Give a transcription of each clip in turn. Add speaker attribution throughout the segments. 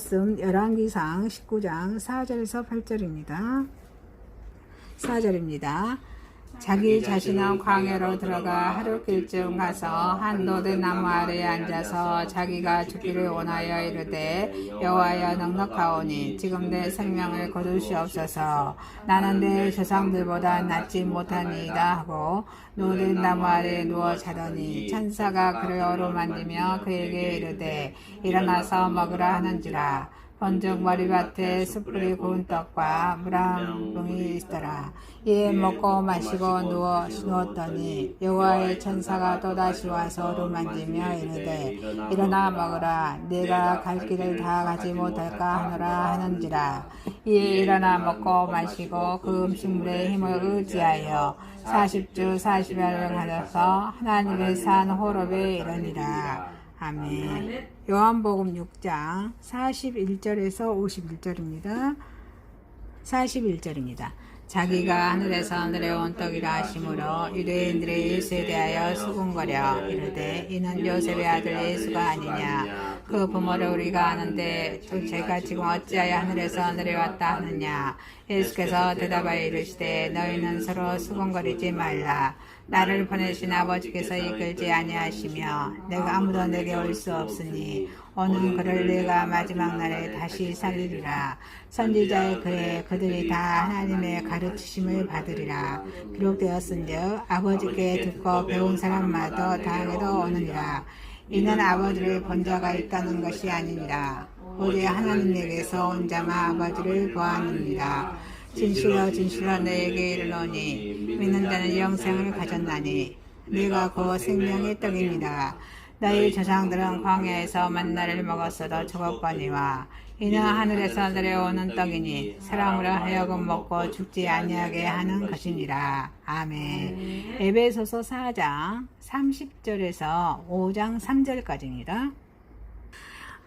Speaker 1: 말씀 열왕기상 19장 4절에서 8절입니다. 4절입니다. 자기 자신은 광야로 들어가 하루길쯤 가서 한 노든 나무 아래에 앉아서 자기가 죽기를 원하여 이르되 여호와여 넉넉하오니 지금 내 생명을 거두시옵소서. 나는 내 조상들보다 낫지 못하니이다 하고 노든 나무 아래에 누워 자더니 천사가 그를 어루만지며 그에게 이르되 일어나서 먹으라 하는지라. 본즉 머리밭에 숯불이 구운 떡과 물 한 병이 있더라. 이에 먹고 마시고 누웠더니 여호와의 천사가 또다시 와서 어루만지며 이르되 일어나 먹으라. 네가 갈 길을 다 가지 못할까 하노라 하는지라. 이에 일어나 먹고 마시고 그 음식물의 힘을 의지하여 40주 40일을 가져서 하나님의 산 호렙에 이르니라. 아멘. 요한복음 6장 41절에서 51절입니다. 41절입니다. 자기가 하늘에서 내려온 떡이라 하심으로 유대인들의 예수에 대하여 수군거려 이르되 이는 요셉의 아들 예수가 아니냐. 그 부모를 우리가 아는데 또 제가 지금 어찌하여 하늘에서 내려왔다 하느냐. 예수께서 대답하여 이르시되 너희는 서로 수군거리지 말라. 나를 보내신 아버지께서 이끌지 아니하시며 내가 아무도 내게 올 수 없으니 오는 그를 내가 마지막 날에 다시 살리리라. 선지자의 글에 그들이 다 하나님의 가르치심을 받으리라. 기록되었은즉 아버지께 듣고 배운 사람마다 다행에도 오느니라. 이는 아버지를 본 자가 있다는 것이 아니니라. 오직 하나님에게서 온 자만 아버지를 보았느니라. 진실로 진실로 너에게 이르노니 믿는 자는 영생을 가졌나니 네가 곧 생명의 떡입니다. 너희 조상들은 광야에서 만나를 먹었어도 죽었거니와 이는 하늘에서 내려오는 떡이니 사람으로 하여금 먹고 죽지 아니하게 하는 것이니라. 아멘. 에베소서 4장 30절에서 5장 3절까지입니다.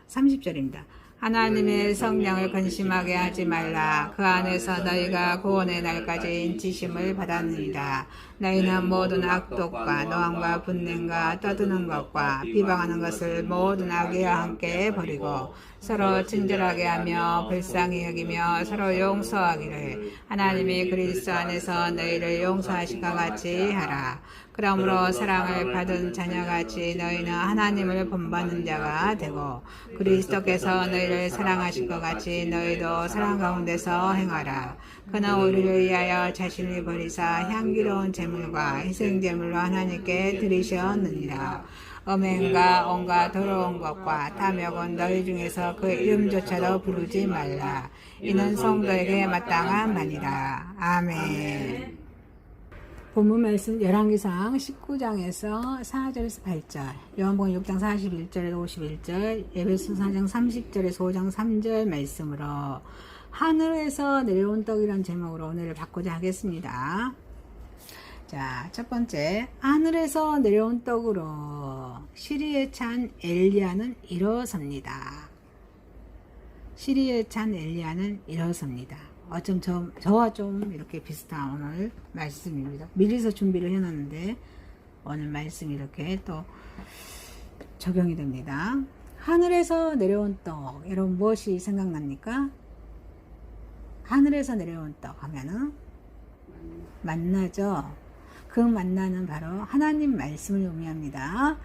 Speaker 1: 30절입니다. 하나님의 성령을 근심하게 하지 말라. 그 안에서 너희가 구원의 날까지 인치심을 받았느니라. 너희는 모든 악독과 노함과 분냄과 떠드는 것과 비방하는 것을 모든 악의와 함께 버리고 서로 친절하게 하며 불쌍히 여기며 서로 용서하기를 하나님이 그리스도 안에서 너희를 용서하신 것 같이 하라. 그러므로 사랑을 받은 자녀같이 너희는 하나님을 본받는 자가 되고 그리스도께서 너희를 사랑하신 것 같이 너희도 사랑 가운데서 행하라. 그는 우리를 위하여 자신을 버리사 향기로운 제물과 희생제물로 하나님께 드리셨느니라. 음행과 온갖 더러운 것과 탐욕은 너희 중에서 그 이름조차도 부르지 말라. 이는 성도에게 마땅한 말이라. 아멘. 본문 말씀 열왕기상 19장에서 4절에서 8절, 요한복음 6장 41절에서 51절, 에베소 4장 30절에서 5장 3절 말씀으로 하늘에서 내려온 떡이란 제목으로 오늘을 받고자 하겠습니다. 자, 첫 번째, 하늘에서 내려온 떡으로 시리에 찬 엘리야는 일어섭니다. 시리에 찬 엘리야는 일어섭니다. 어쩜 저와 좀 이렇게 비슷한 오늘 말씀입니다. 미리서 준비를 해놨는데 오늘 말씀이 이렇게 또 적용이 됩니다. 하늘에서 내려온 떡, 여러분 무엇이 생각납니까? 하늘에서 내려온 떡 하면은 만나죠. 그 만나는 바로 하나님 말씀을 의미합니다.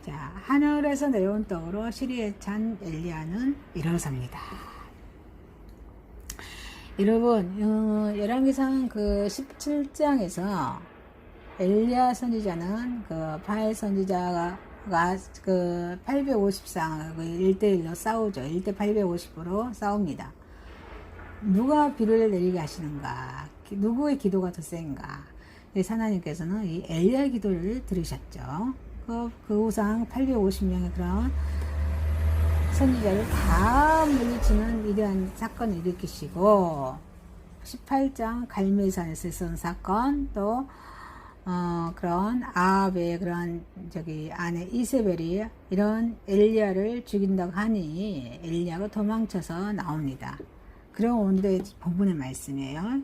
Speaker 1: 자, 하늘에서 내려온 떡으로 시리에 찬 엘리야는 일어섭니다. 여러분, 열왕기상 그 17장에서 엘리야 선지자는 그 바알 선지자가 그 850상 1대1로 싸우죠. 1대 850으로 싸웁니다. 누가 비를 내리게 하시는가? 누구의 기도가 더 센가? 하나님께서는 이 엘리야 기도를 들으셨죠. 그 후상 850명의 그런 선지자를 다 물리치는 위대한 사건을 일으키시고 18장 갈멜산에서 있었던 사건 또 그런 아합의 그런 아내 이세벨이 이런 엘리야를 죽인다고 하니 엘리야가 도망쳐서 나옵니다. 그런 오늘의 본문의 말씀이에요.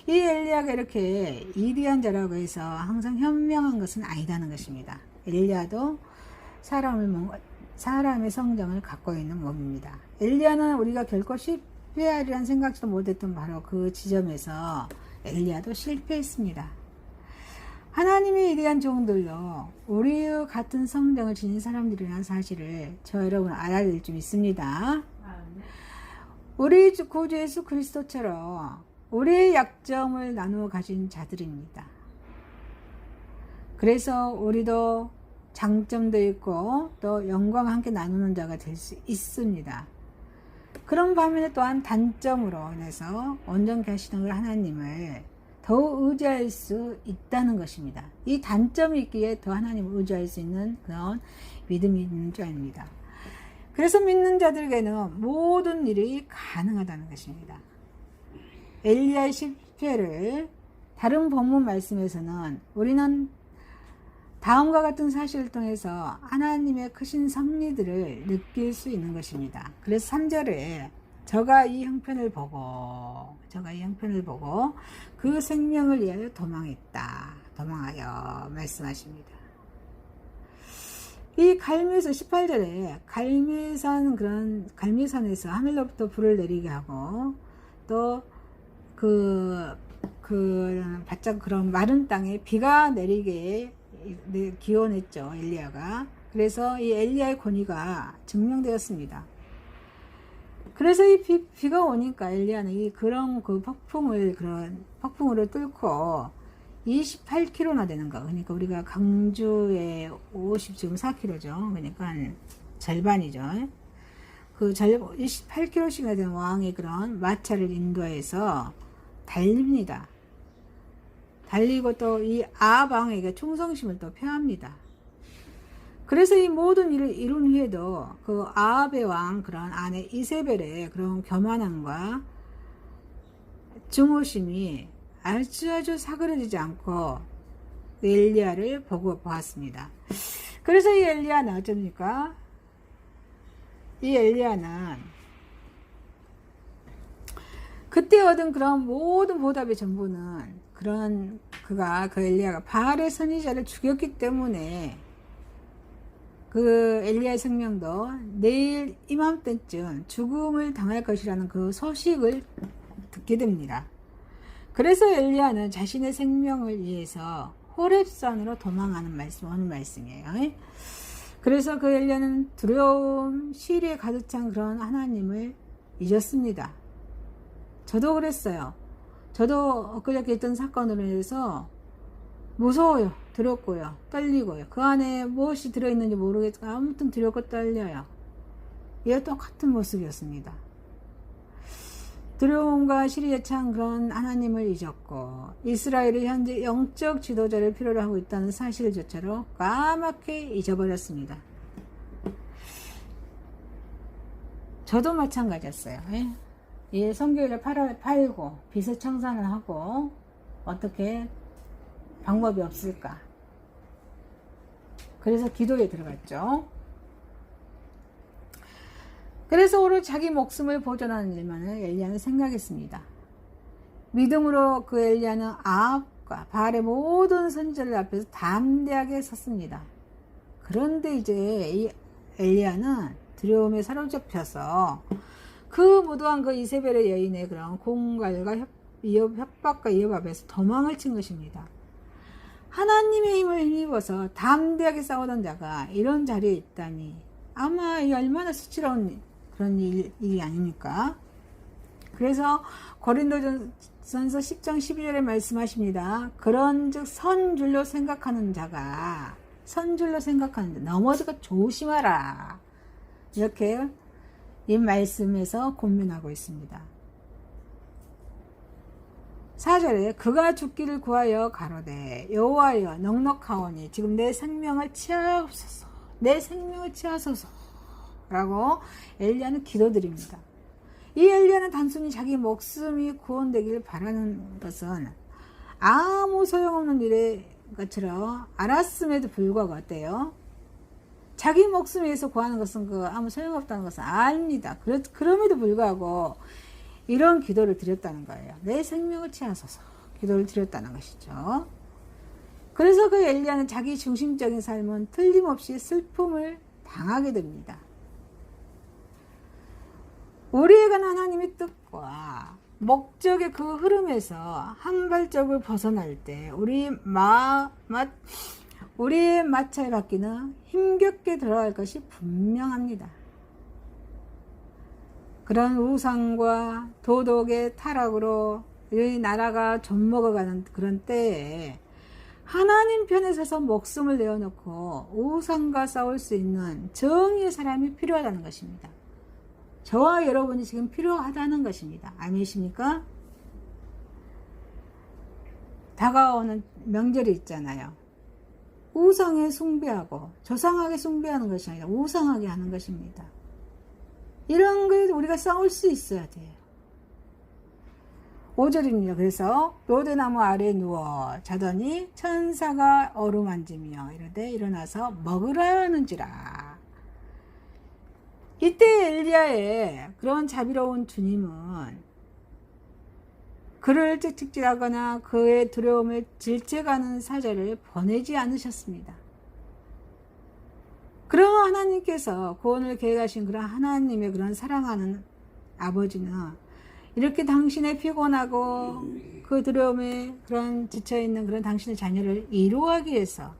Speaker 1: 이 엘리야가 이렇게 이리한 자라고 해서 항상 현명한 것은 아니다는 것입니다. 엘리야도 사람의 성정을 갖고 있는 몸입니다. 엘리야는 우리가 결코 실패하리란 생각도 못했던 바로 그 지점에서 엘리야도 실패했습니다. 하나님의 위대한 종들도 우리의 같은 성정을 지닌 사람들이라는 사실을 저 여러분 알아야 될 줄 믿습니다. 우리 구주 예수 그리스도처럼 우리의 약점을 나누어 가진 자들입니다. 그래서 우리도 장점도 있고 또 영광을 함께 나누는 자가 될 수 있습니다. 그런 반면에 또한 단점으로 인해서 온전케 하시는 하나님을 더욱 의지할 수 있다는 것입니다. 이 단점이 있기에 더 하나님을 의지할 수 있는 그런 믿음이 있는 자입니다. 그래서 믿는 자들에게는 모든 일이 가능하다는 것입니다. 엘리야의 실패를 다른 본문 말씀에서는 우리는 다음과 같은 사실을 통해서 하나님의 크신 섭리들을 느낄 수 있는 것입니다. 그래서 3절에 저가 이 형편을 보고 그 생명을 위하여 도망하여 말씀하십니다. 이 갈매산 18절에 갈매산에서 하늘로부터 불을 내리게 하고 또 바짝 그런 마른 땅에 비가 내리게 기원했죠, 엘리야가. 그래서 이 엘리야의 권위가 증명되었습니다. 그래서 이 비가 오니까 엘리야는 그런 폭풍으로 뚫고 28km나 되는 거. 그러니까 우리가 강주에 54km죠. 그러니까 절반이죠. 28km씩이나 되는 왕의 그런 마차를 인도해서 달립니다. 달리고 또 이 아합 왕에게 충성심을 또 표합니다. 그래서 이 모든 일을 이룬 후에도 그 아합의 왕 그런 아내 이세벨의 그런 교만함과 증오심이 아주 사그러지지 않고 엘리야를 보고 보았습니다. 그래서 이 엘리야는 어쩝니까? 이 엘리야는 그때 얻은 그런 모든 보답의 전부는 그 엘리야가 바알의 선지자를 죽였기 때문에 그 엘리야의 생명도 내일 이맘때쯤 죽음을 당할 것이라는 그 소식을 듣게 됩니다. 그래서 엘리야는 자신의 생명을 위해서 호렙산으로 도망하는 오는 말씀이에요. 그래서 그 엘리야는 두려움, 시리에 가득 찬 그런 하나님을 잊었습니다. 저도 그랬어요. 저도 엊그저께 있던 사건으로 인해서 무서워요. 두렵고요. 떨리고요. 그 안에 무엇이 들어있는지 모르겠지만 아무튼 두렵고 떨려요. 이와 똑같은 모습이었습니다. 두려움과 시리에 찬 그런 하나님을 잊었고 이스라엘이 현재 영적 지도자를 필요로 하고 있다는 사실조차로 까맣게 잊어버렸습니다. 저도 마찬가지였어요. 이 선교회를 팔고 빚을 청산을 하고 어떻게 방법이 없을까? 그래서 기도에 들어갔죠. 그래서 오늘 자기 목숨을 보존하는 일만을 엘리야는 생각했습니다. 믿음으로 그 엘리야는 아합과 바알의 모든 선지자들 앞에서 담대하게 섰습니다. 그런데 이제 이 엘리야는 두려움에 사로잡혀서 그 무도한 그 이세벨의 여인의 그런 공갈과 협박과 위협 앞에서 도망을 친 것입니다. 하나님의 힘을 힘입어서 담대하게 싸우던 자가 이런 자리에 있다니 아마 얼마나 수치로운 그런 일이 아닙니까? 그래서 고린도전서 10장 12절에 말씀하십니다. 그런즉 선줄로 생각하는 자가 넘어질까 조심하라. 이렇게 이 말씀에서 권면하고 있습니다. 4절에 그가 죽기를 구하여 가로되 여호와여 넉넉하오니 지금 내 생명을 취하옵소서 라고 엘리야는 기도드립니다. 이 엘리야는 단순히 자기 목숨이 구원되기를 바라는 것은 아무 소용없는 일의 것처럼 알았음에도 불구하고 어때요? 자기 목숨 위해서 구하는 것은 아무 소용없다는 것은 압니다. 그럼에도 불구하고 이런 기도를 드렸다는 거예요. 내 생명을 취하소서 기도를 드렸다는 것이죠. 그래서 그 엘리야는 자기 중심적인 삶은 틀림없이 슬픔을 당하게 됩니다. 우리에 관한 하나님의 뜻과 목적의 그 흐름에서 한 발짝을 벗어날 때 우리의 마차에 바뀌는 힘겹게 들어갈 것이 분명합니다. 그런 우상과 도덕의 타락으로 이 나라가 좀먹어가는 그런 때에 하나님 편에 서서 목숨을 내어놓고 우상과 싸울 수 있는 정의의 사람이 필요하다는 것입니다. 저와 여러분이 지금 필요하다는 것입니다. 아니십니까? 다가오는 명절이 있잖아요. 우상에 숭배하고 조상하게 숭배하는 것이 아니라 우상하게 하는 것입니다. 이런 거에 우리가 싸울 수 있어야 돼요. 5절입니다. 그래서 로대나무 아래에 누워 자더니 천사가 어루만지며 이르되 일어나서 먹으라 하는지라. 이때 엘리야의 그런 자비로운 주님은 그를 찍찍질하거나 그의 두려움을 질책하는 사자를 보내지 않으셨습니다. 그런 하나님께서 구원을 계획하신 그런 하나님의 그런 사랑하는 아버지는 이렇게 당신의 피곤하고 그 두려움에 그런 지쳐있는 그런 당신의 자녀를 이루하기 위해서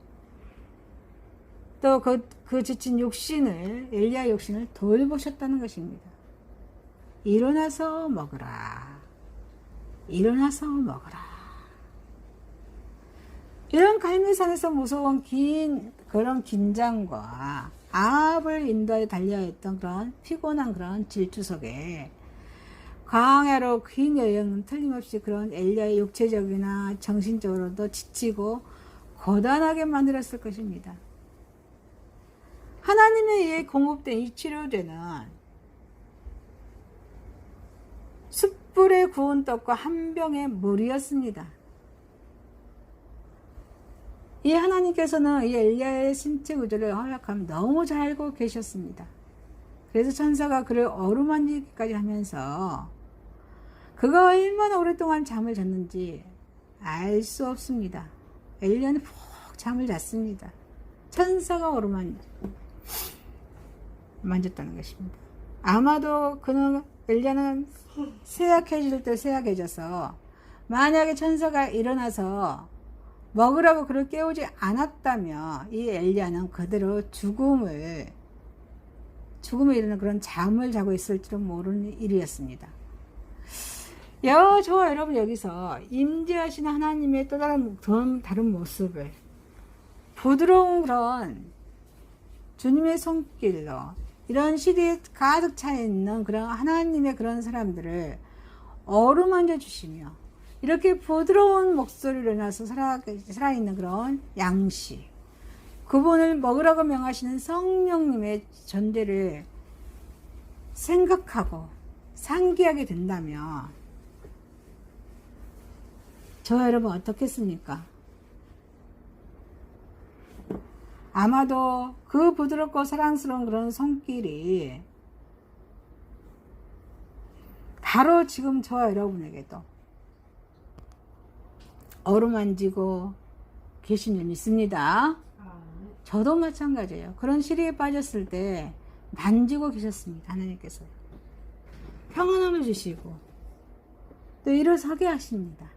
Speaker 1: 또 그 지친 육신을, 엘리야 육신을 돌보셨다는 것입니다. 일어나서 먹으라. 일어나서 먹으라. 이런 갈멜산에서 무서운 그런 긴장과 아합을 인도하여 달려야 했던 그런 피곤한 그런 질주 속에 광야로 긴 여행은 틀림없이 그런 엘리야의 육체적이나 정신적으로도 지치고 고단하게 만들었을 것입니다. 하나님에 의해 공급된 이 치료제는 숯불에 구운 떡과 한 병의 물이었습니다. 이 하나님께서는 이 엘리야의 신체 구조를 허락하면 너무 잘 알고 계셨습니다. 그래서 천사가 그를 어루만지기까지 하면서 그가 얼마나 오랫동안 잠을 잤는지 알 수 없습니다. 엘리야는 푹 잠을 잤습니다. 천사가 만졌다는 것입니다. 아마도 엘리야는 쇠약해질 때 쇠약해져서 만약에 천사가 일어나서 먹으라고 그를 깨우지 않았다면 이 엘리야는 그대로 죽음을 이루는 그런 잠을 자고 있을지도 모르는 일이었습니다. 저와 여러분 여기서 임재하시는 하나님의 또 다른 모습을 부드러운 그런 주님의 손길로 이런 시대에 가득 차 있는 그런 하나님의 그런 사람들을 어루만져 주시며 이렇게 부드러운 목소리로 나서 살아있는 그런 양식, 그분을 먹으라고 명하시는 성령님의 존재를 생각하고 상기하게 된다면 저와 여러분 어떻겠습니까? 아마도 그 부드럽고 사랑스러운 그런 손길이 바로 지금 저와 여러분에게도 어루만지고 계신 줄 믿습니다. 저도 마찬가지예요. 그런 시리에 빠졌을 때 만지고 계셨습니다. 하나님께서 평안함을 주시고 또 일어서게 하십니다.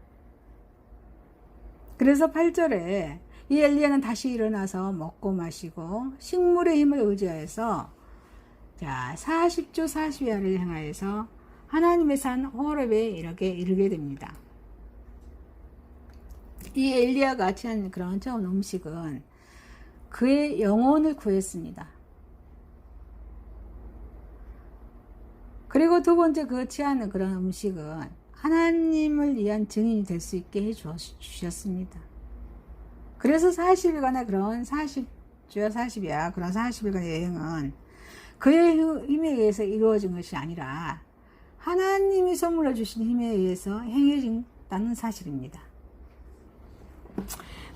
Speaker 1: 그래서 8절에 이 엘리야는 다시 일어나서 먹고 마시고 식물의 힘을 의지하여서 40주 40야를 향하여서 하나님의 산 호렙에 이르게 됩니다. 이 엘리야가 취한 그런 처음 음식은 그의 영혼을 구했습니다. 그리고 두 번째 그 취하는 그런 음식은 하나님을 위한 증인이 될 수 있게 해 주셨습니다. 그래서 40일간의 그런 40주야 40이야 그런 40일간의 여행은 그의 힘에 의해서 이루어진 것이 아니라 하나님이 선물해 주신 힘에 의해서 행해진다는 사실입니다.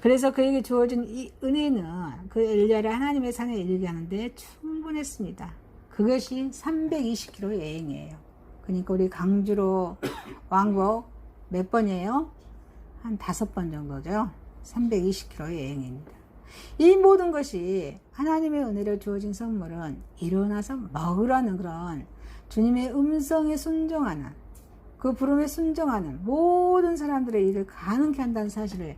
Speaker 1: 그래서 그에게 주어진 이 은혜는 그 엘리야를 하나님의 산에 이르게 하는데 충분했습니다. 그것이 320km 여행이에요. 그러니까 우리 강주로 왕복 몇 번이에요? 한 5번 정도죠. 320km 여행입니다. 이 모든 것이 하나님의 은혜로 주어진 선물은 일어나서 먹으라는 그런 주님의 음성에 순종하는, 그 부름에 순종하는 모든 사람들의 일을 가능케 한다는 사실을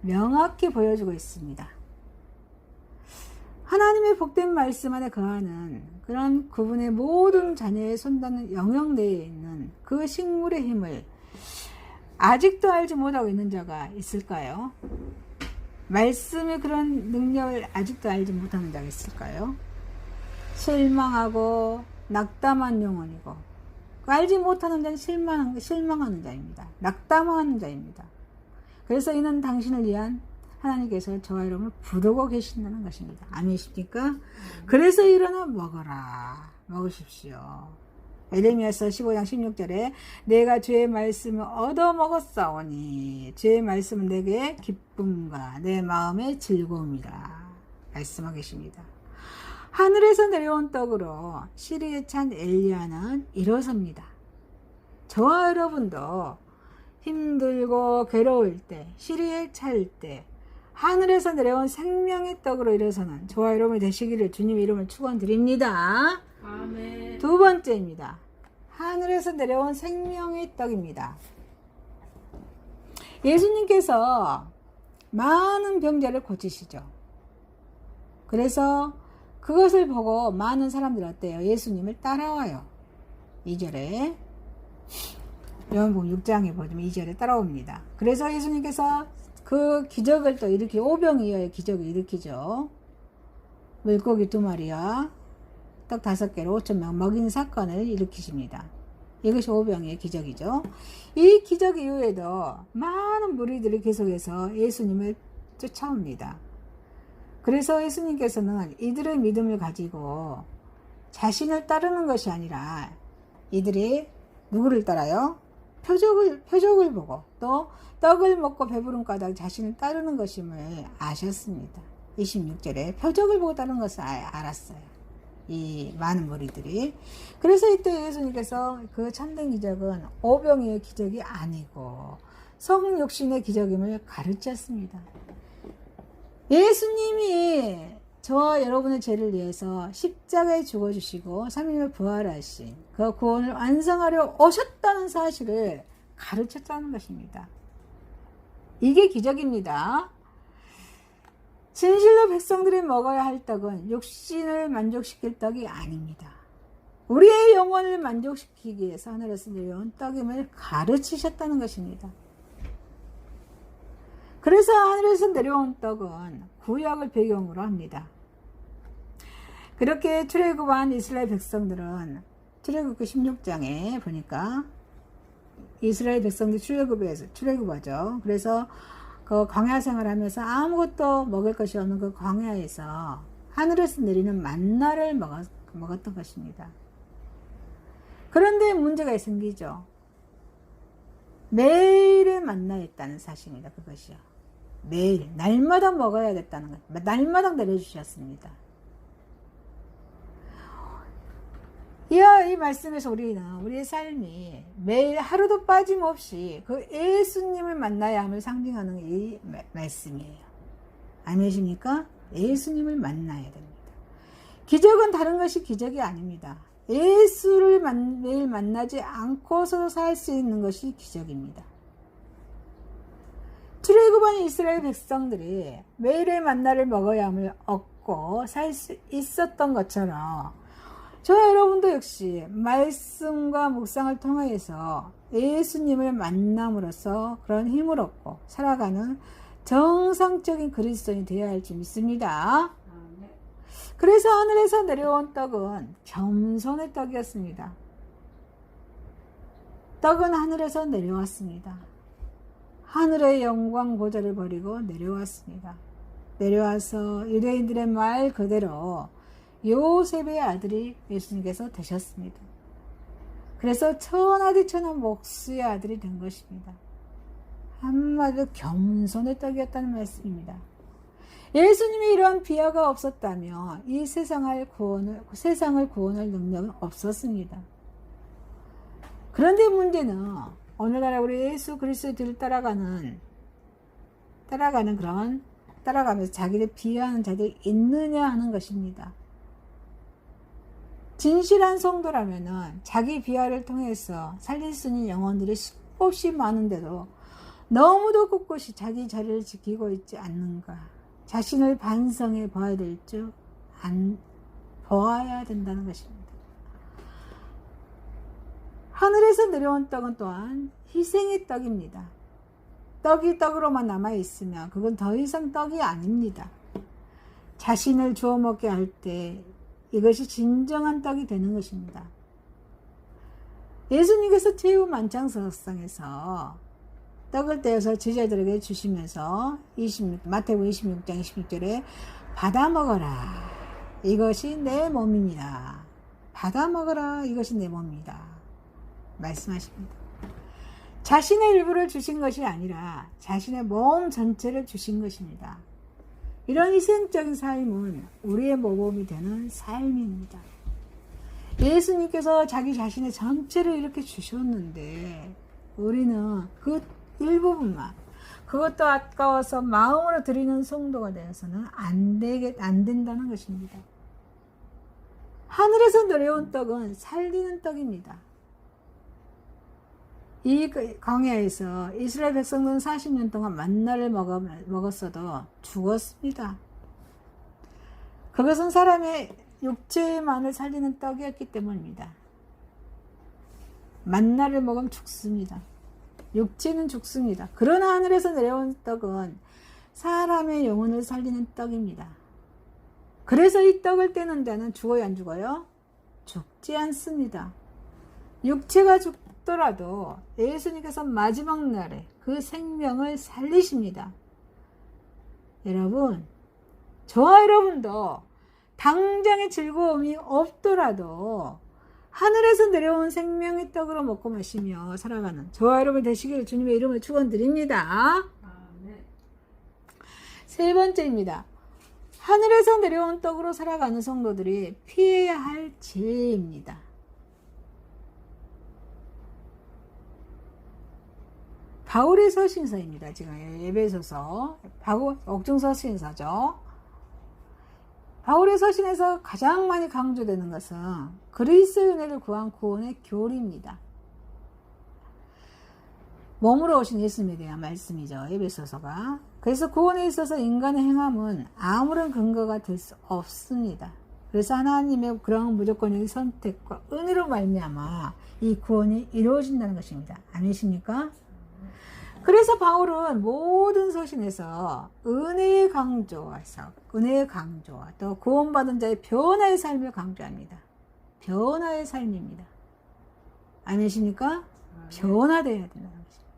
Speaker 1: 명확히 보여주고 있습니다. 하나님의 복된 말씀 안에 거하는 그런 그분의 모든 자녀의 손닿는 영역 내에 있는 그 식물의 힘을 아직도 알지 못하고 있는 자가 있을까요? 말씀의 그런 능력을 아직도 알지 못하는 자가 있을까요? 실망하고 낙담한 영혼이고, 알지 못하는 자는 실망하는 자입니다. 낙담하는 자입니다. 그래서 이는 당신을 위한 하나님께서 저와 여러분을 부르고 계신다는 것입니다. 아니십니까? 그래서 일어나 먹어라. 먹으십시오. 에레미야서 15장 16절에 내가 주의 말씀을 얻어 먹었사오니 주의 말씀은 내게 기쁨과 내 마음의 즐거움이라 말씀하고 계십니다. 하늘에서 내려온 떡으로 시리에 찬 엘리야는 일어섭니다. 저와 여러분도 힘들고 괴로울 때, 시리에 찰 때 하늘에서 내려온 생명의 떡으로 일어서는 저와 여러분이 되시기를 주님의 이름을 축원드립니다.
Speaker 2: 아멘.
Speaker 1: 두 번째입니다. 하늘에서 내려온 생명의 떡입니다. 예수님께서 많은 병자를 고치시죠. 그래서 그것을 보고 많은 사람들이 어때요? 예수님을 따라와요. 2절에 요한복음 6장에 보시면 2절에 따라옵니다. 그래서 예수님께서 그 기적을 또 일으키, 오병이어의 기적을 일으키죠. 물고기 2마리와 떡 5개로 5,000명 먹인 사건을 일으키십니다. 이것이 오병이의 기적이죠. 이 기적 이후에도 많은 무리들이 계속해서 예수님을 쫓아옵니다. 그래서 예수님께서는 이들의 믿음을 가지고 자신을 따르는 것이 아니라 이들이 누구를 따라요? 표적을 보고 또 떡을 먹고 배부른 까닭 자신을 따르는 것임을 아셨습니다. 26절에 표적을 보고 따르는 것을 알았어요. 이 많은 무리들이. 그래서 이때 예수님께서 그 참된 기적은 오병이의 기적이 아니고 성육신의 기적임을 가르쳤습니다. 예수님이 저와 여러분의 죄를 위해서 십자가에 죽어주시고 3일을 부활하신 그 구원을 완성하려 오셨다는 사실을 가르쳤다는 것입니다. 이게 기적입니다. 진실로 백성들이 먹어야 할 떡은 육신을 만족시킬 떡이 아닙니다. 우리의 영혼을 만족시키기 위해서 하늘에서 내려온 떡임을 가르치셨다는 것입니다. 그래서 하늘에서 내려온 떡은 구약을 배경으로 합니다. 그렇게 출애굽한 이스라엘 백성들은 출애굽기 16장에 보니까 이스라엘 백성들이 출애굽하죠. 그래서 그 광야 생활하면서 아무것도 먹을 것이 없는 그 광야에서 하늘에서 내리는 만나를 먹었던 것입니다. 그런데 문제가 생기죠. 매일의 만나였다는 사실입니다. 그것이요. 매일 날마다 먹어야겠다는 것. 날마다 내려주셨습니다. 이 말씀에서 우리의 삶이 매일 하루도 빠짐없이 그 예수님을 만나야 함을 상징하는 이 말씀이에요. 아니십니까? 예수님을 만나야 됩니다. 기적은 다른 것이 기적이 아닙니다. 예수를 매일 만나지 않고서도 살 수 있는 것이 기적입니다. 출애굽한 이스라엘 백성들이 매일의 만나를 먹어야 함을 얻고 살 수 있었던 것처럼 저와 여러분도 역시 말씀과 묵상을 통해서 예수님을 만남으로써 그런 힘을 얻고 살아가는 정상적인 그리스도인이 되어야 할 줄 믿습니다. 그래서 하늘에서 내려온 떡은 겸손의 떡이었습니다. 떡은 하늘에서 내려왔습니다. 하늘의 영광 보좌를 버리고 내려왔습니다. 내려와서 유대인들의 말 그대로 요셉의 아들이 예수님께서 되셨습니다. 그래서 천하디 천한 목수의 아들이 된 것입니다. 한마디로 겸손의 떡이었다는 말씀입니다. 예수님이 이러한 비하가 없었다면 이 세상을 구원할 능력은 없었습니다. 그런데 문제는 오늘날 우리 예수 그리스도를 따라가는 그런 따라가면서 자기를 비하하는 자들이 있느냐 하는 것입니다. 진실한 성도라면은 자기 비하를 통해서 살릴 수 있는 영혼들이 수없이 많은데도 너무도 꿋꿋이 자기 자리를 지키고 있지 않는가. 자신을 반성해 봐야 될 줄 안 보아야 된다는 것입니다. 하늘에서 내려온 떡은 또한 희생의 떡입니다. 떡이 떡으로만 남아있으면 그건 더 이상 떡이 아닙니다. 자신을 주워 먹게 할 때 이것이 진정한 떡이 되는 것입니다. 예수님께서 제후 만찬석상에서 떡을 떼어서 제자들에게 주시면서 마태복음 26장 26절에 받아 먹어라. 이것이 내 몸입니다. 받아 먹어라. 이것이 내 몸입니다. 말씀하십니다. 자신의 일부를 주신 것이 아니라 자신의 몸 전체를 주신 것입니다. 이런 희생적인 삶은 우리의 모범이 되는 삶입니다. 예수님께서 자기 자신의 전체를 이렇게 주셨는데 우리는 그 일부분만, 그것도 아까워서 마음으로 드리는 성도가 되어서는 안 된다는 것입니다. 하늘에서 내려온 떡은 살리는 떡입니다. 이 광야에서 이스라엘 백성들은 40년 동안 만나를 먹었어도 죽었습니다. 그것은 사람의 육체만을 살리는 떡이었기 때문입니다. 만나를 먹으면 죽습니다. 육체는 죽습니다. 그러나 하늘에서 내려온 떡은 사람의 영혼을 살리는 떡입니다. 그래서 이 떡을 떼는 데는 죽어요, 안 죽어요? 죽지 않습니다. 육체가 죽더라도 예수님께서 마지막 날에 그 생명을 살리십니다. 여러분, 저와 여러분도 당장의 즐거움이 없더라도 하늘에서 내려온 생명의 떡으로 먹고 마시며 살아가는 저와 여러분 되시기를 주님의 이름으로 축원드립니다. 세 번째입니다. 하늘에서 내려온 떡으로 살아가는 성도들이 피해야 할 죄입니다. 바울의 서신서입니다. 지금 에베소서, 옥중서 서신서죠. 바울의 서신에서 가장 많이 강조되는 것은 그리스도의 은혜를 구한 구원의 교리입니다. 몸으로 오신 예수님에 대한 말씀이죠. 에베소서가. 그래서 구원에 있어서 인간의 행함은 아무런 근거가 될 수 없습니다. 그래서 하나님의 그런 무조건적인 선택과 은혜로 말미암아 이 구원이 이루어진다는 것입니다. 아니십니까? 그래서 바울은 모든 서신에서 은혜의 강조와 또 구원받은 자의 변화의 삶을 강조합니다. 변화의 삶입니다. 아니십니까? 변화되어야 된다는 것입니다.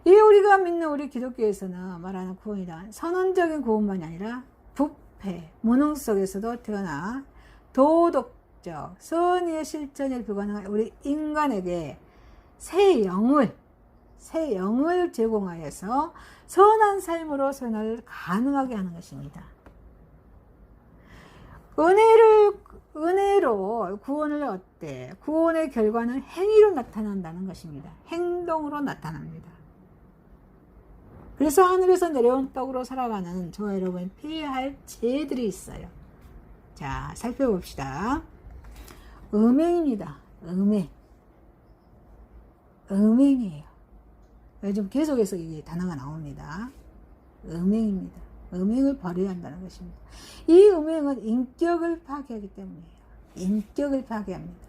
Speaker 1: 이 우리가 믿는 우리 기독교에서는 말하는 구원이란 선언적인 구원만이 아니라 부패, 무능 속에서도 태어나 도덕적, 선의의 실천에 불과한 우리 인간에게 새 영을 제공하여서 선한 삶으로 선을 가능하게 하는 것입니다. 은혜로 구원을 얻되 구원의 결과는 행위로 나타난다는 것입니다. 행동으로 나타납니다. 그래서 하늘에서 내려온 떡으로 살아가는 저와 여러분 피해야 할 죄들이 있어요. 자, 살펴봅시다. 음행입니다. 음행이에요. 요즘 계속해서 이 단어가 나옵니다. 음행입니다. 음행을 버려야 한다는 것입니다. 이 음행은 인격을 파괴하기 때문이에요. 인격을 파괴합니다.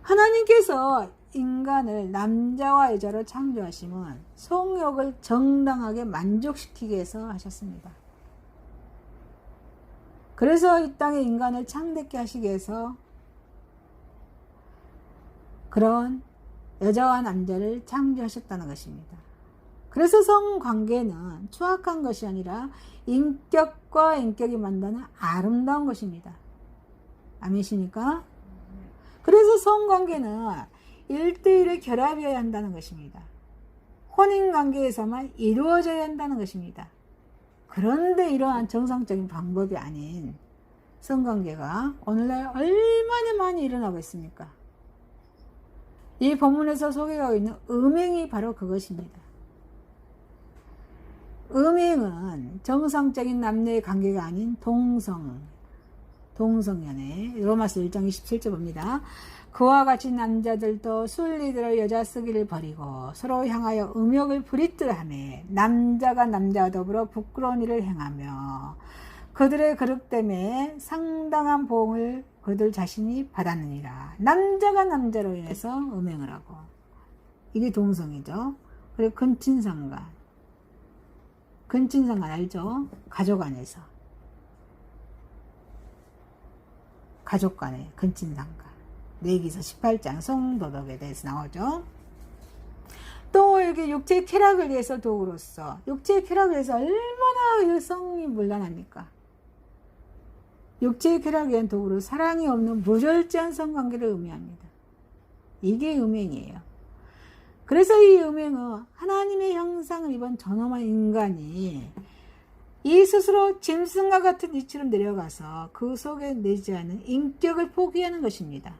Speaker 1: 하나님께서 인간을 남자와 여자로 창조하심은 성욕을 정당하게 만족시키기 위해서 하셨습니다. 그래서 이 땅에 인간을 창대케 하시기 위해서 그런 여자와 남자를 창조하셨다는 것입니다. 그래서 성관계는 추악한 것이 아니라 인격과 인격이 만나는 아름다운 것입니다. 아멘이십니까? 그래서 성관계는 1대1의 결합이어야 한다는 것입니다. 혼인관계에서만 이루어져야 한다는 것입니다. 그런데 이러한 정상적인 방법이 아닌 성관계가 오늘날 얼마나 많이 일어나고 있습니까? 이 본문에서 소개하고 있는 음행이 바로 그것입니다. 음행은 정상적인 남녀의 관계가 아닌 동성연애. 로마서 1장 27절 봅니다. 그와 같이 남자들도 순리대로 여자 쓰기를 버리고 서로 향하여 음욕을 부리뜨하며 남자가 남자와 더불어 부끄러운 일을 행하며 그들의 그릇 때문에 상당한 보응을 그들 자신이 받았느니라. 남자가 남자로 인해서 음행을 하고, 이게 동성이죠. 그리고 근친상간 알죠? 가족 안에서, 가족 간의 근친상간. 레위기서 18장 성도덕에 대해서 나오죠. 또 여기 육체의 쾌락을 위해서 도구로서, 육체의 쾌락을 위해서 얼마나 성이 문란합니까? 육체의 쾌락을 위한 도구로 사랑이 없는 무절제한 성관계를 의미합니다. 이게 음행이에요. 그래서 이 음행은 하나님의 형상을 입은 존엄한 인간이 이 스스로 짐승과 같은 이치로 내려가서 그 속에 내지 않은 인격을 포기하는 것입니다.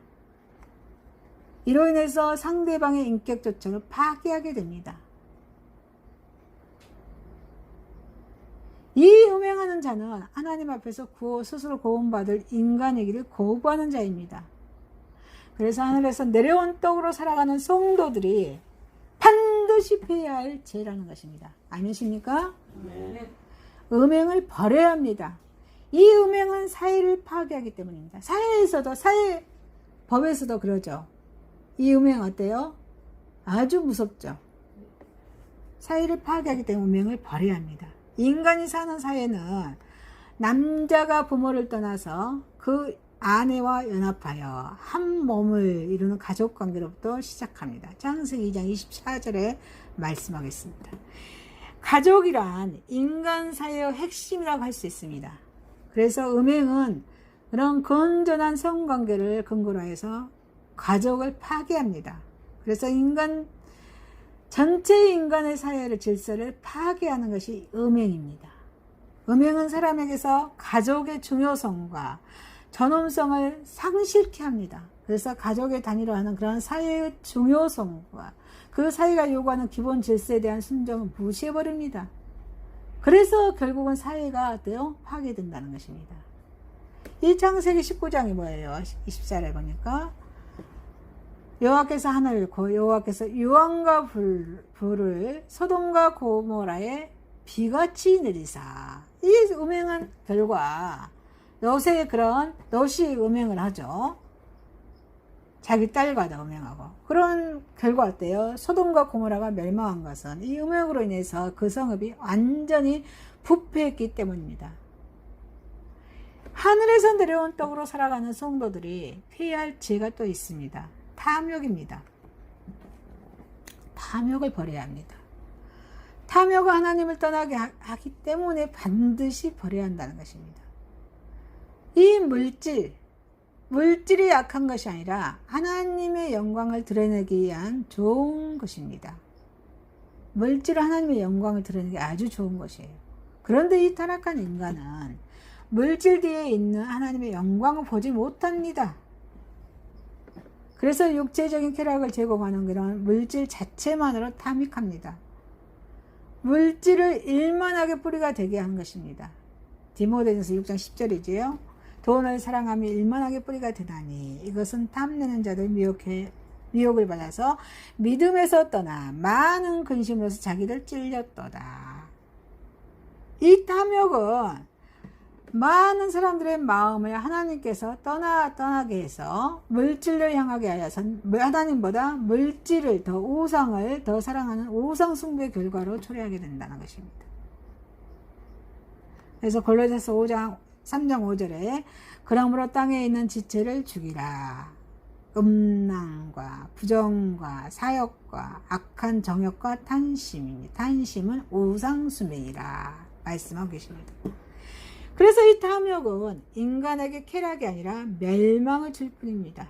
Speaker 1: 이로 인해서 상대방의 인격 조차를 파괴하게 됩니다. 이 음행하는 자는 하나님 앞에서 스스로 구원받을 인간이기를 거부하는 자입니다. 그래서 하늘에서 내려온 떡으로 살아가는 성도들이 반드시 피해야 할 죄라는 것입니다. 아니십니까? 네. 음행을 버려야 합니다. 이 음행은 사회를 파괴하기 때문입니다. 법에서도 그러죠. 이 음행 어때요? 아주 무섭죠. 사회를 파괴하기 때문에 음행을 버려야 합니다. 인간이 사는 사회는 남자가 부모를 떠나서 그 아내와 연합하여 한 몸을 이루는 가족관계로부터 시작합니다. 창세기 2장 24절에 말씀하겠습니다. 가족이란 인간 사회의 핵심이라고 할 수 있습니다. 그래서 음행은 그런 건전한 성관계를 근거로 해서 가족을 파괴합니다. 그래서 전체 인간의 사회의 질서를 파괴하는 것이 음행입니다. 음행은 사람에게서 가족의 중요성과 전엄성을 상실케 합니다. 그래서 가족의 단위로 하는 그런 사회의 중요성과 그 사회가 요구하는 기본 질서에 대한 순종을 무시해버립니다. 그래서 결국은 사회가 어때요? 파괴된다는 것입니다. 이 창세기 19장이 뭐예요? 24절에 보니까 여호와께서 하늘을 여호와께서 유황과 불을 소돔과 고모라에 비같이 내리사. 이 음행한 결과 롯이 음행을 하죠. 자기 딸과도 음행하고. 그런 결과 어때요? 소돔과 고모라가 멸망한 것은 이 음행으로 인해서 그 성읍이 완전히 부패했기 때문입니다. 하늘에서 내려온 떡으로 살아가는 성도들이 피해야 할 죄가 또 있습니다. 탐욕입니다. 탐욕을 버려야 합니다. 탐욕은 하나님을 떠나게 하기 때문에 반드시 버려야 한다는 것입니다. 이 물질이 약한 것이 아니라 하나님의 영광을 드러내기 위한 좋은 것입니다. 물질은 하나님의 영광을 드러내기 아주 좋은 것이에요. 그런데 이 타락한 인간은 물질 뒤에 있는 하나님의 영광을 보지 못합니다. 그래서 육체적인 쾌락을 제공하는 그런 물질 자체만으로 탐닉합니다. 물질을 일만하게 뿌리가 되게 하는 것입니다. 디모데전서 6장 10절이지요. 돈을 사랑하며 일만하게 뿌리가 되다니 이것은 탐내는 자들 미혹을 받아서 믿음에서 떠나 많은 근심으로서 자기를 찔렸도다. 이 탐욕은 많은 사람들의 마음을 하나님께서 떠나게 해서 물질을 향하게 하여서 하나님보다 물질을 우상을 더 사랑하는 우상 숭배의 결과로 초래하게 된다는 것입니다. 그래서 골로새서 3장 5절에 그러므로 땅에 있는 지체를 죽이라. 음란과 부정과 사욕과 악한 정욕과 탄심입니다. 탄심은 우상 숭배이라 말씀하고 계십니다. 그래서 이 탐욕은 인간에게 쾌락이 아니라 멸망을 줄 뿐입니다.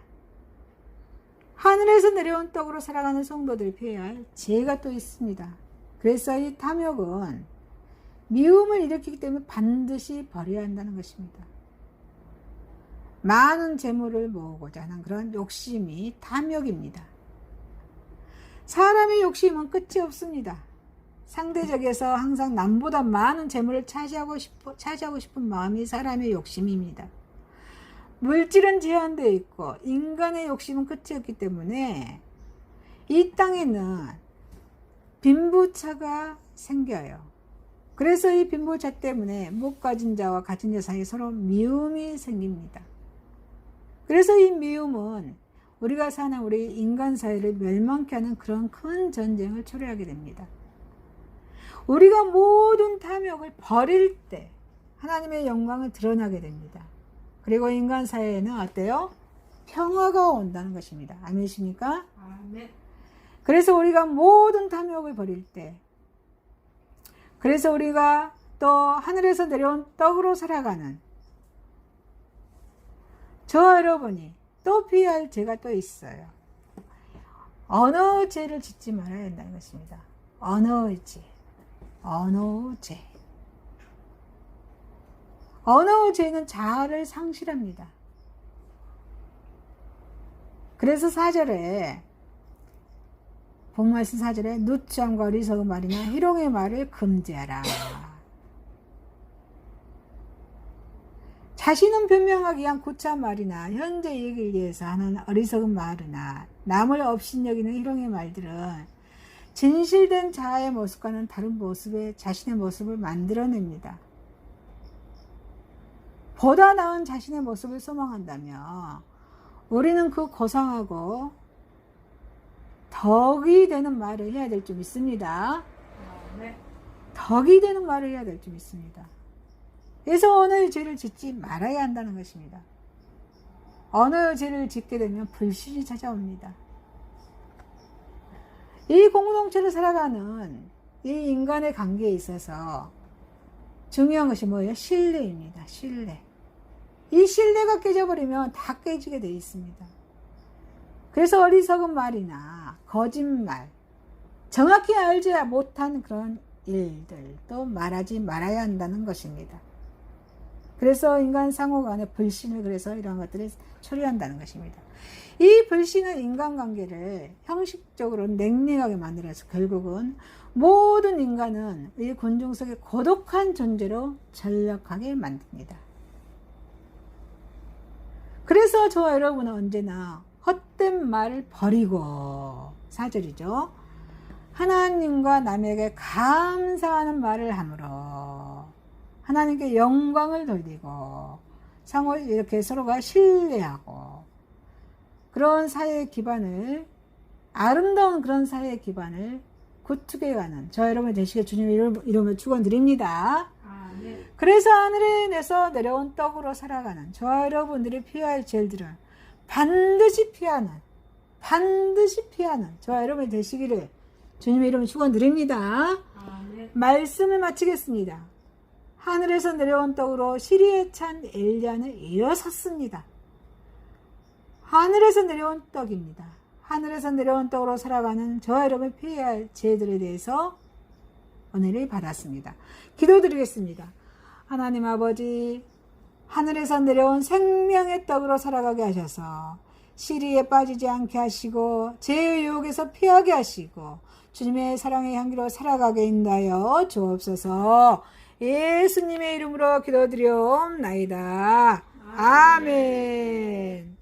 Speaker 1: 하늘에서 내려온 떡으로 살아가는 성도들이 피해야 할 죄가 또 있습니다. 그래서 이 탐욕은 미움을 일으키기 때문에 반드시 버려야 한다는 것입니다. 많은 재물을 모으고자 하는 그런 욕심이 탐욕입니다. 사람의 욕심은 끝이 없습니다. 상대적에서 항상 남보다 많은 재물을 차지하고 싶은 마음이 사람의 욕심입니다. 물질은 제한되어 있고 인간의 욕심은 끝이 없기 때문에 이 땅에는 빈부차가 생겨요. 그래서 이 빈부차 때문에 못 가진 자와 가진 자 사이에 서로 미움이 생깁니다. 그래서 이 미움은 우리가 사는 우리 인간 사회를 멸망케 하는 그런 큰 전쟁을 초래하게 됩니다. 우리가 모든 탐욕을 버릴 때 하나님의 영광을 드러나게 됩니다. 그리고 인간 사회에는 어때요? 평화가 온다는 것입니다. 아멘이십니까?
Speaker 2: 아멘.
Speaker 1: 그래서 우리가 모든 탐욕을 버릴 때, 그래서 우리가 또 하늘에서 내려온 떡으로 살아가는 저와 여러분이 또 피할 죄가 또 있어요. 어느 죄를 짓지 말아야 한다는 것입니다. 어느 죄. 어느 죄. 어느 죄는 자아를 상실합니다. 그래서 4절에 본말씀 4절에 누추함과 어리석은 말이나 희롱의 말을 금지하라. 자신은 변명하기 위한 구차한 말이나 현재 이익을 위해서 하는 어리석은 말이나 남을 업신여기는 희롱의 말들은 진실된 자아의 모습과는 다른 모습의 자신의 모습을 만들어냅니다. 보다 나은 자신의 모습을 소망한다면 우리는 그 고상하고 덕이 되는 말을 해야 될 줄 믿습니다. 덕이 되는 말을 해야 될 줄 믿습니다. 그래서 어느 죄를 짓지 말아야 한다는 것입니다. 어느 죄를 짓게 되면 불신이 찾아옵니다. 이 공동체를 살아가는 이 인간의 관계에 있어서 중요한 것이 뭐예요? 신뢰입니다. 신뢰. 이 신뢰가 깨져버리면 다 깨지게 되어 있습니다. 그래서 어리석은 말이나 거짓말, 정확히 알지 못한 그런 일들도 말하지 말아야 한다는 것입니다. 그래서 인간 상호 간의 불신을 그래서 이러한 것들을 처리한다는 것입니다. 이 불신은 인간관계를 형식적으로 냉랭하게 만들어서 결국은 모든 인간은 이 군중 속에 고독한 존재로 전락하게 만듭니다. 그래서 저와 여러분은 언제나 헛된 말을 버리고 4절이죠. 하나님과 남에게 감사하는 말을 함으로 하나님께 영광을 돌리고 상호 이렇게 서로가 신뢰하고 그런 사회의 기반을 아름다운 그런 사회의 기반을 구축해가는 저 여러분 되시게 주님의 이름을 축원드립니다. 그래서 하늘에서 내려온 떡으로 살아가는 저와 여러분들이 피할 죄들은 반드시 피하는 저와 여러분이 되시기를 주님의 이름을 축원드립니다. 말씀을 마치겠습니다. 하늘에서 내려온 떡으로 시리에 찬 엘리야는 일어섰습니다. 하늘에서 내려온 떡입니다. 하늘에서 내려온 떡으로 살아가는 저와 여러분이 피해야 할 죄들에 대해서 은혜를 받았습니다. 기도드리겠습니다. 하나님 아버지, 하늘에서 내려온 생명의 떡으로 살아가게 하셔서 시리에 빠지지 않게 하시고 죄의 유혹에서 피하게 하시고 주님의 사랑의 향기로 살아가게 인도하여 주옵소서. 예수님의 이름으로 기도드리옵나이다. 아멘.